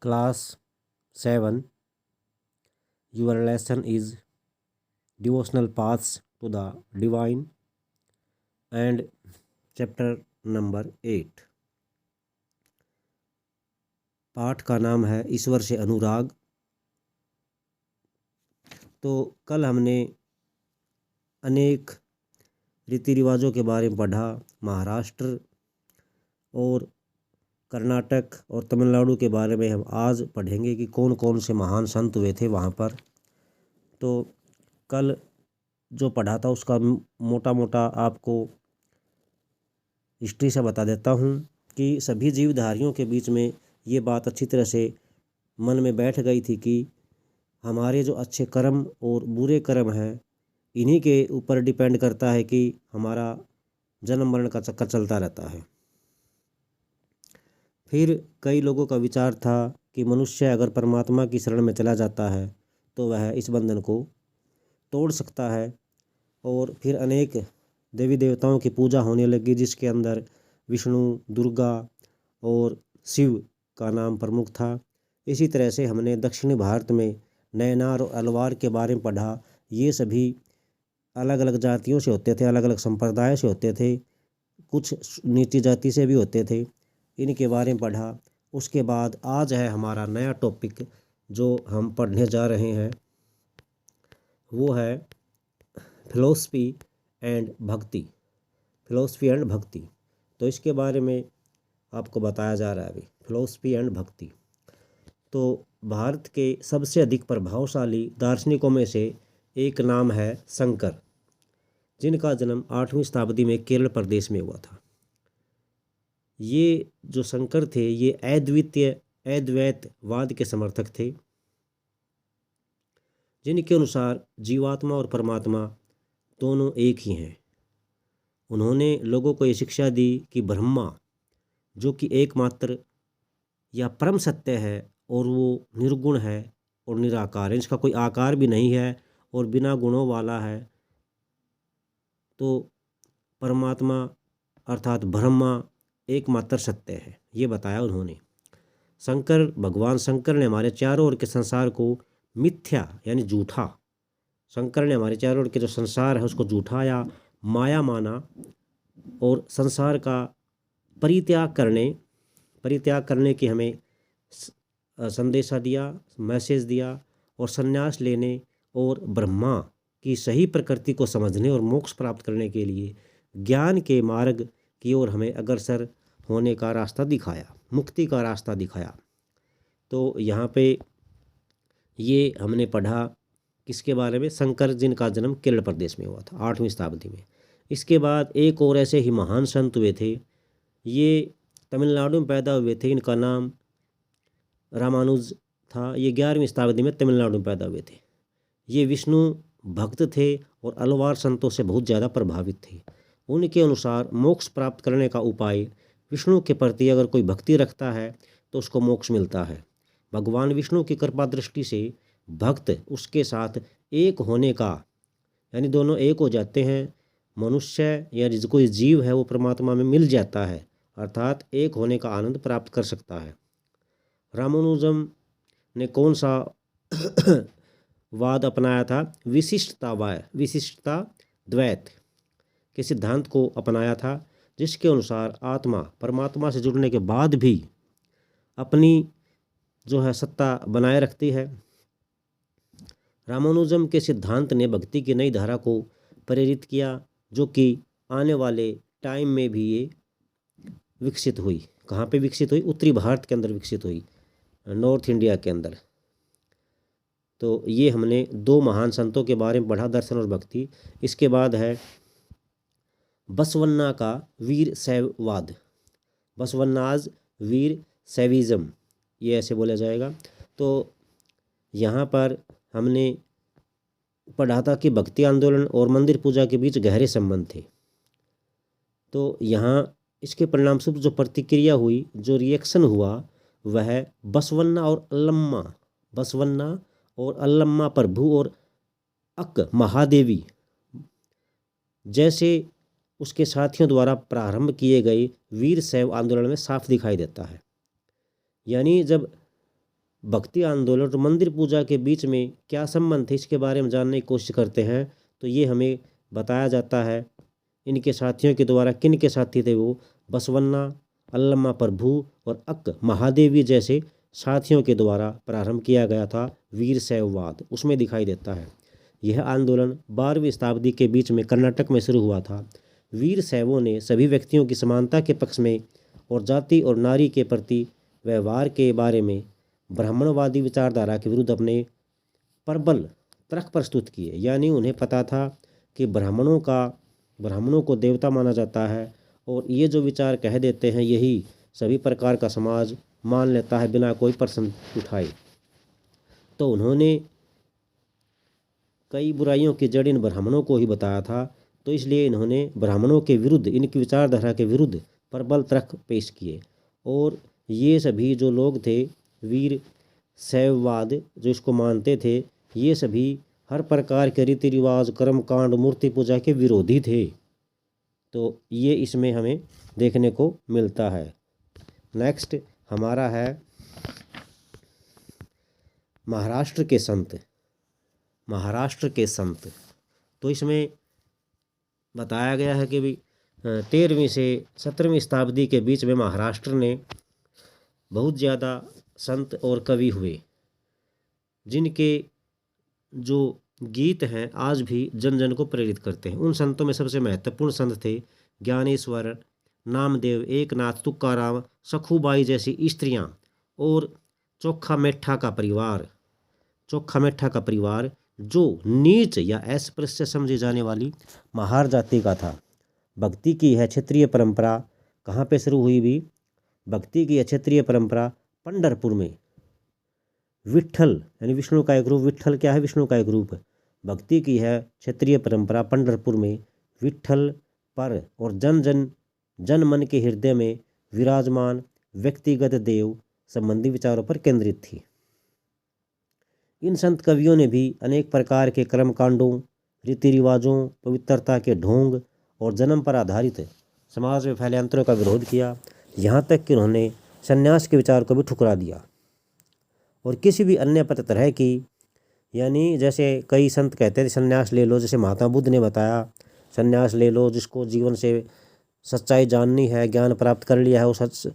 Class 7. Your lesson is Devotional Paths to the Divine and chapter number 8. पाठ का नाम है ईश्वर से अनुराग। तो कल हमने अनेक रीति रिवाजों के बारे में पढ़ा। महाराष्ट्र और कर्नाटक और तमिलनाडु के बारे में हम आज पढ़ेंगे कि कौन कौन से महान संत हुए थे वहाँ पर। तो कल जो पढ़ा था उसका मोटा मोटा आपको हिस्ट्री से बता देता हूँ कि सभी जीवधारियों के बीच में ये बात अच्छी तरह से मन में बैठ गई थी कि हमारे जो अच्छे कर्म और बुरे कर्म हैं इन्हीं के ऊपर डिपेंड करता है कि हमारा जन्म मरण का चक्कर चलता रहता है। फिर कई लोगों का विचार था कि मनुष्य अगर परमात्मा की शरण में चला जाता है तो वह इस बंधन को तोड़ सकता है। और फिर अनेक देवी देवताओं की पूजा होने लगी जिसके अंदर विष्णु, दुर्गा और शिव का नाम प्रमुख था। इसी तरह से हमने दक्षिणी भारत में नयनार और अलवार के बारे में पढ़ा। ये सभी अलग अलग जातियों से होते थे, अलग अलग संप्रदाय से होते थे, कुछ नीची जाति से भी होते थे। इनके बारे में पढ़ा। उसके बाद आज है हमारा नया टॉपिक जो हम पढ़ने जा रहे हैं, वो है फिलॉसफी एंड भक्ति। फिलॉसफी एंड भक्ति, तो इसके बारे में आपको बताया जा रहा है अभी। फिलॉसफी एंड भक्ति। तो भारत के सबसे अधिक प्रभावशाली दार्शनिकों में से एक नाम है शंकर, जिनका जन्म 8वीं शताब्दी में केरल प्रदेश में हुआ था। ये जो शंकर थे ये अद्वैतवाद के समर्थक थे, जिनके अनुसार जीवात्मा और परमात्मा दोनों एक ही हैं। उन्होंने लोगों को ये शिक्षा दी कि ब्रह्मा जो कि एकमात्र या परम सत्य है और वो निर्गुण है और निराकार है, इसका कोई आकार भी नहीं है और बिना गुणों वाला है। तो परमात्मा अर्थात ब्रह्मा एकमात्र सत्य है, ये बताया उन्होंने। भगवान शंकर ने हमारे चारों ओर के संसार को मिथ्या यानी झूठा, शंकर ने हमारे चारों ओर के जो संसार है उसको झूठा या माया माना और संसार का परित्याग करने की हमें संदेशा दिया, मैसेज दिया और संन्यास लेने और ब्रह्मा की सही प्रकृति को समझने और मोक्ष प्राप्त करने के लिए ज्ञान के मार्ग की ओर हमें अग्रसर होने का रास्ता दिखाया, मुक्ति का रास्ता दिखाया। तो यहाँ पे ये हमने पढ़ा किसके बारे में? शंकर, जिनका जन्म केरल प्रदेश में हुआ था 8वीं शताब्दी में। इसके बाद एक और ऐसे ही महान संत हुए थे, ये तमिलनाडु में पैदा हुए थे। इनका नाम रामानुज था। ये 11वीं शताब्दी में तमिलनाडु में पैदा हुए थे। ये विष्णु भक्त थे और अलवार संतों से बहुत ज़्यादा प्रभावित थे। उनके अनुसार मोक्ष प्राप्त करने का उपाय विष्णु के प्रति अगर कोई भक्ति रखता है तो उसको मोक्ष मिलता है। भगवान विष्णु की कृपा दृष्टि से भक्त उसके साथ एक होने का, यानी दोनों एक हो जाते हैं। मनुष्य या कोई जीव है वो परमात्मा में मिल जाता है, अर्थात एक होने का आनंद प्राप्त कर सकता है। रामानुजम ने कौन सा वाद अपनाया था? विशिष्टता द्वैत के सिद्धांत को अपनाया था, जिसके अनुसार आत्मा परमात्मा से जुड़ने के बाद भी अपनी जो है सत्ता बनाए रखती है। रामानुजम के सिद्धांत ने भक्ति की नई धारा को प्रेरित किया, जो कि आने वाले टाइम में भी ये विकसित हुई। कहाँ पे विकसित हुई? उत्तरी भारत के अंदर विकसित हुई, नॉर्थ इंडिया के अंदर। तो ये हमने दो महान संतों के बारे में पढ़ा, दर्शन और भक्ति। इसके बाद है बसवन्ना का वीर शैववाद, बसवन्नाज वीर शैविज्म, ये ऐसे बोला जाएगा। तो यहाँ पर हमने पढ़ा था कि भक्ति आंदोलन और मंदिर पूजा के बीच गहरे संबंध थे। तो यहाँ इसके परिणाम स्वरूप जो प्रतिक्रिया हुई, जो रिएक्शन हुआ, वह बसवन्ना और अल्लम्मा प्रभु और अक महादेवी जैसे उसके साथियों द्वारा प्रारंभ किए गए वीर शैव आंदोलन में साफ दिखाई देता है। यानी जब भक्ति आंदोलन और मंदिर पूजा के बीच में क्या संबंध थे, इसके बारे में जानने की कोशिश करते हैं तो ये हमें बताया जाता है। इनके साथियों के द्वारा, किन के साथी थे वो, बसवन्ना, अल्लमा प्रभु और अक्क महादेवी जैसे साथियों के द्वारा प्रारंभ किया गया था वीर शैववाद, उसमें दिखाई देता है। यह आंदोलन 12वीं शताब्दी के बीच में कर्नाटक में शुरू हुआ था। वीर शैवों ने सभी व्यक्तियों की समानता के पक्ष में और जाति और नारी के प्रति व्यवहार के बारे में ब्राह्मणवादी विचारधारा के विरुद्ध अपने प्रबल तर्क प्रस्तुत किए। यानी उन्हें पता था कि ब्राह्मणों को देवता माना जाता है और ये जो विचार कह देते हैं यही सभी प्रकार का समाज मान लेता है बिना कोई प्रश्न उठाए। तो उन्होंने कई बुराइयों की जड़ इन ब्राह्मणों को ही बताया था, तो इसलिए इन्होंने ब्राह्मणों के विरुद्ध, इनकी विचारधारा के विरुद्ध प्रबल तर्क पेश किए। और ये सभी जो लोग थे वीर शैववाद जो इसको मानते थे, ये सभी हर प्रकार के रीति रिवाज, कर्म कांड, मूर्ति पूजा के विरोधी थे। तो ये इसमें हमें देखने को मिलता है। नेक्स्ट हमारा है महाराष्ट्र के संत। महाराष्ट्र के संत, तो इसमें बताया गया है कि भी 13वीं से 17वीं शताब्दी के बीच में महाराष्ट्र ने बहुत ज़्यादा संत और कवि हुए, जिनके जो गीत हैं आज भी जन जन को प्रेरित करते हैं। उन संतों में सबसे महत्वपूर्ण संत थे ज्ञानेश्वर, नामदेव, एकनाथ, तुकाराम, सखुबाई जैसी स्त्रियां और चोखा मेठा का परिवार जो नीच या अस्पृश्य समझी जाने वाली महार जाति का था। भक्ति की यह क्षेत्रीय परंपरा कहाँ पे शुरू हुई भी? भक्ति की यह क्षेत्रीय परंपरा पंढरपुर में। विट्ठल यानी विष्णु का एक रूप, विट्ठल क्या है? विष्णु का एक रूप। भक्ति की है क्षेत्रीय परंपरा पंढरपुर में विट्ठल पर और जन मन के हृदय में विराजमान व्यक्तिगत देव संबंधी विचारों पर केंद्रित थी। इन संत कवियों ने भी अनेक प्रकार के कर्म कांडों, रीति रिवाजों, पवित्रता के ढोंग और जन्म पर आधारित समाज में फैले अंतरों का विरोध किया। यहाँ तक कि उन्होंने संन्यास के विचार को भी ठुकरा दिया और किसी भी अन्य तरह की, यानी जैसे कई संत कहते थे संन्यास ले लो, जैसे महात्मा बुद्ध ने बताया संन्यास ले लो, जिसको जीवन से सच्चाई जाननी है, ज्ञान प्राप्त कर लिया है, वो सच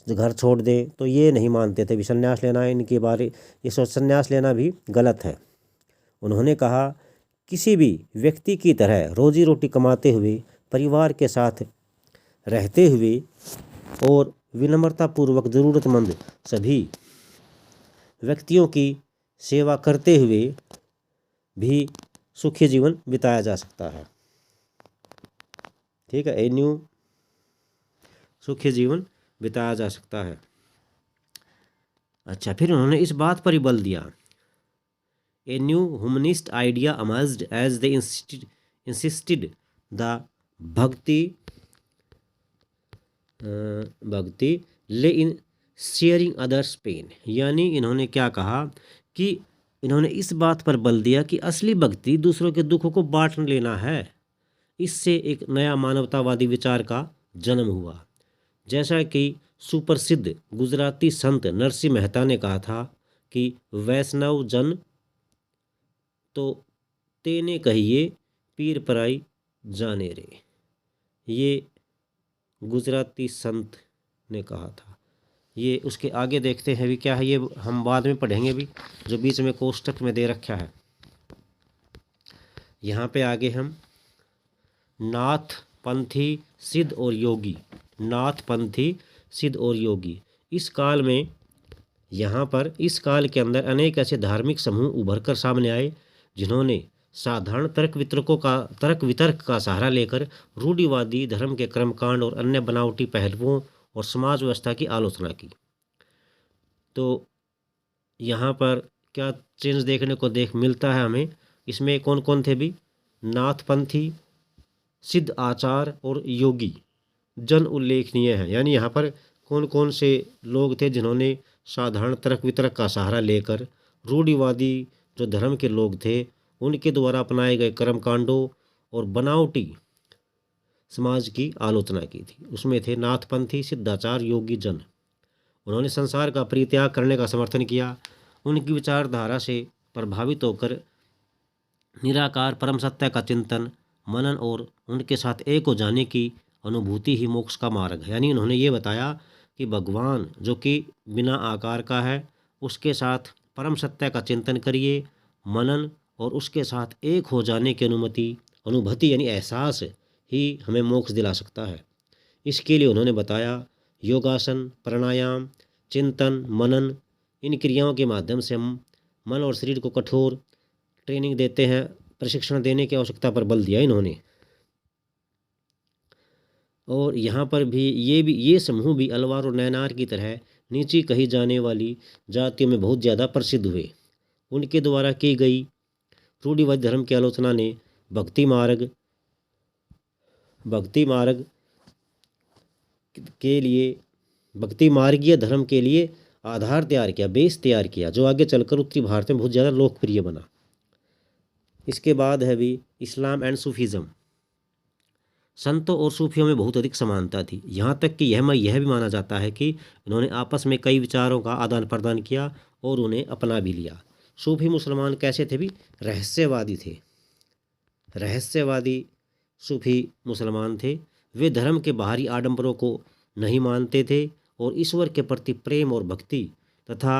घर छोड़ दे। तो ये नहीं मानते थे भी संन्यास लेना, इनके बारे ये सोच संन्यास लेना भी गलत है। उन्होंने कहा किसी भी व्यक्ति की तरह रोजी रोटी कमाते हुए, परिवार के साथ रहते हुए और विनम्रतापूर्वक ज़रूरतमंद सभी व्यक्तियों की सेवा करते हुए भी सुखी जीवन बिताया जा सकता है। ठीक है, एन्यू सुखी जीवन बिताया जा सकता है। अच्छा, फिर उन्होंने इस बात पर ही बल दिया, a new humanist idea emerged as they insisted the भक्ति ले इन शेयरिंग अदर्स पेन। यानी इन्होंने क्या कहा कि इन्होंने इस बात पर बल दिया कि असली भक्ति दूसरों के दुखों को बांट लेना है। इससे एक नया मानवतावादी विचार का जन्म हुआ। जैसा कि सुप्रसिद्ध गुजराती संत नरसिंह मेहता ने कहा था कि वैष्णव जन तो तेने कहिए पीर पराई जाने रे। ये गुजराती संत ने कहा था। ये उसके आगे देखते हैं भी क्या है, ये हम बाद में पढ़ेंगे भी, जो बीच में कोष्टक में दे रखा है। यहाँ पे आगे हम नाथ पंथी सिद्ध और योगी, नाथ पंथी सिद्ध और योगी। इस काल में, यहाँ पर इस काल के अंदर अनेक ऐसे धार्मिक समूह उभर कर सामने आए जिन्होंने साधारण तर्क वितर्क का सहारा लेकर रूढ़िवादी धर्म के कर्मकांड और अन्य बनावटी पहलुओं और समाज व्यवस्था की आलोचना की। तो यहाँ पर क्या चेंज देखने को मिलता है हमें? इसमें कौन कौन थे भी? नाथपंथी, सिद्ध आचार और योगी जन उल्लेखनीय है। यानी यहाँ पर कौन कौन से लोग थे जिन्होंने साधारण तर्क वितर्क का सहारा लेकर रूढ़िवादी जो धर्म के लोग थे उनके द्वारा अपनाए गए कर्मकांडों और बनावटी समाज की आलोचना की थी। उसमें थे नाथपंथी, सिद्धाचार, योगी जन। उन्होंने संसार का परित्याग करने का समर्थन किया उनकी विचारधारा से प्रभावित होकर निराकार परम सत्य का चिंतन, मनन और उनके साथ एक हो जाने की अनुभूति ही मोक्ष का मार्ग है। यानी उन्होंने ये बताया कि भगवान जो कि बिना आकार का है, उसके साथ परम सत्य का चिंतन करिए, मनन और उसके साथ एक हो जाने की अनुभूति यानी एहसास ही हमें मोक्ष दिला सकता है। इसके लिए उन्होंने बताया योगासन, प्राणायाम, चिंतन, मनन, इन क्रियाओं के माध्यम से हम मन और शरीर को कठोर ट्रेनिंग देते हैं, प्रशिक्षण देने की आवश्यकता पर बल दिया इन्होंने। और यहाँ पर भी ये समूह भी अलवार और नैनार की तरह नीची कही जाने वाली जातियों में बहुत ज़्यादा प्रसिद्ध हुए। उनके द्वारा की गई रूढ़िवादी धर्म की आलोचना ने भक्ति मार्ग के लिए भक्ति मार्गीय धर्म के लिए आधार तैयार किया, बेस तैयार किया, जो आगे चलकर उत्तरी भारत में बहुत ज़्यादा लोकप्रिय बना। इसके बाद है भी इस्लाम एंड सूफीज़म। संतों और सूफियों में बहुत अधिक समानता थी, यहाँ तक कि यह भी माना जाता है कि इन्होंने आपस में कई विचारों का आदान प्रदान किया और उन्हें अपना भी लिया। सूफी मुसलमान कैसे थे भी? रहस्यवादी थे। रहस्यवादी सूफी मुसलमान थे। वे धर्म के बाहरी आडंबरों को नहीं मानते थे और ईश्वर के प्रति प्रेम और भक्ति तथा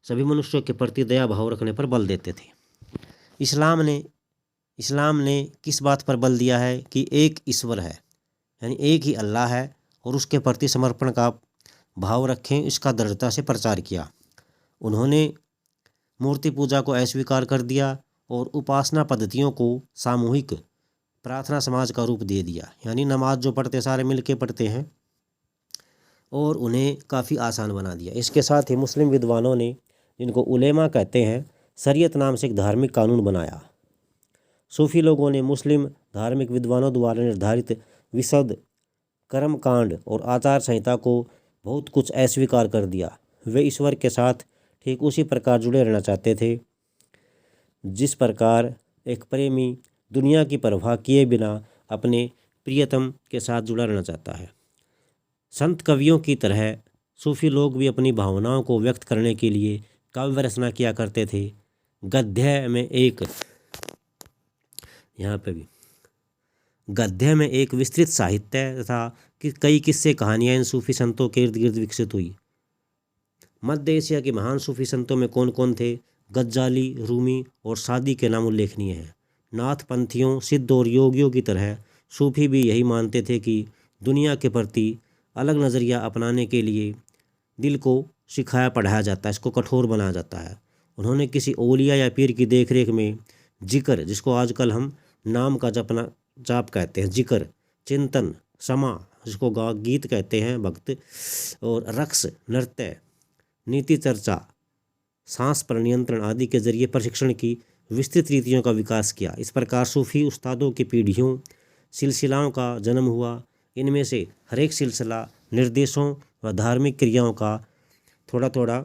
सभी मनुष्यों के प्रति दया भाव रखने पर बल देते थे। इस्लाम ने किस बात पर बल दिया है कि एक ईश्वर है, यानी एक ही अल्लाह है, और उसके प्रति समर्पण का भाव रखें, इसका दृढ़ता से प्रचार किया। उन्होंने मूर्ति पूजा को अस्वीकार कर दिया और उपासना पद्धतियों को सामूहिक प्रार्थना समाज का रूप दे दिया। यानी नमाज जो पढ़ते सारे मिल के पढ़ते हैं और उन्हें काफ़ी आसान बना दिया। इसके साथ ही मुस्लिम विद्वानों ने, जिनको उलेमा कहते हैं, शरीयत नाम से एक धार्मिक कानून बनाया। सूफी लोगों ने मुस्लिम धार्मिक विद्वानों द्वारा निर्धारित विशुद्ध कर्मकांड और आचार संहिता को बहुत कुछ अस्वीकार कर दिया। वे ईश्वर के साथ ठीक उसी प्रकार जुड़े रहना चाहते थे जिस प्रकार एक प्रेमी दुनिया की परवाह किए बिना अपने प्रियतम के साथ जुड़ा रहना चाहता है। संत कवियों की तरह सूफी लोग भी अपनी भावनाओं को व्यक्त करने के लिए काव्य रचना किया करते थे। गद्य में एक विस्तृत साहित्य तथा कई किस्से कहानियाँ इन सूफी संतों के इर्द गिर्द विकसित हुई। मध्य एशिया के महान सूफी संतों में कौन कौन थे? गज्जाली, रूमी और सादी के नाम उल्लेखनीय हैं। नाथ पंथियों, सिद्ध और योगियों की तरह सूफी भी यही मानते थे कि दुनिया के प्रति अलग नज़रिया अपनाने के लिए दिल को सिखाया पढ़ाया जाता है, इसको कठोर बनाया जाता है। उन्होंने किसी औलिया या पीर की देखरेख में जिक्र, जिसको आजकल हम नाम का जाप कहते हैं, जिक्र, चिंतन, समा, जिसको गीत कहते हैं, भक्त, और रक्स, नृत्य, नीति चर्चा, सांस पर नियंत्रण आदि के जरिए प्रशिक्षण की विस्तृत रीतियों का विकास किया। इस प्रकार सूफी उस्तादों की पीढ़ियों सिलसिलाओं का जन्म हुआ। इनमें से हर एक सिलसिला निर्देशों व धार्मिक क्रियाओं का थोड़ा थोड़ा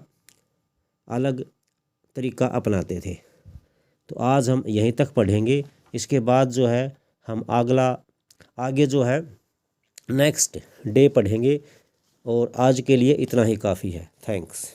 अलग तरीका अपनाते थे। तो आज हम यहीं तक पढ़ेंगे। इसके बाद जो है हम आगे जो है नेक्स्ट डे पढ़ेंगे, और आज के लिए इतना ही काफ़ी है। थैंक्स।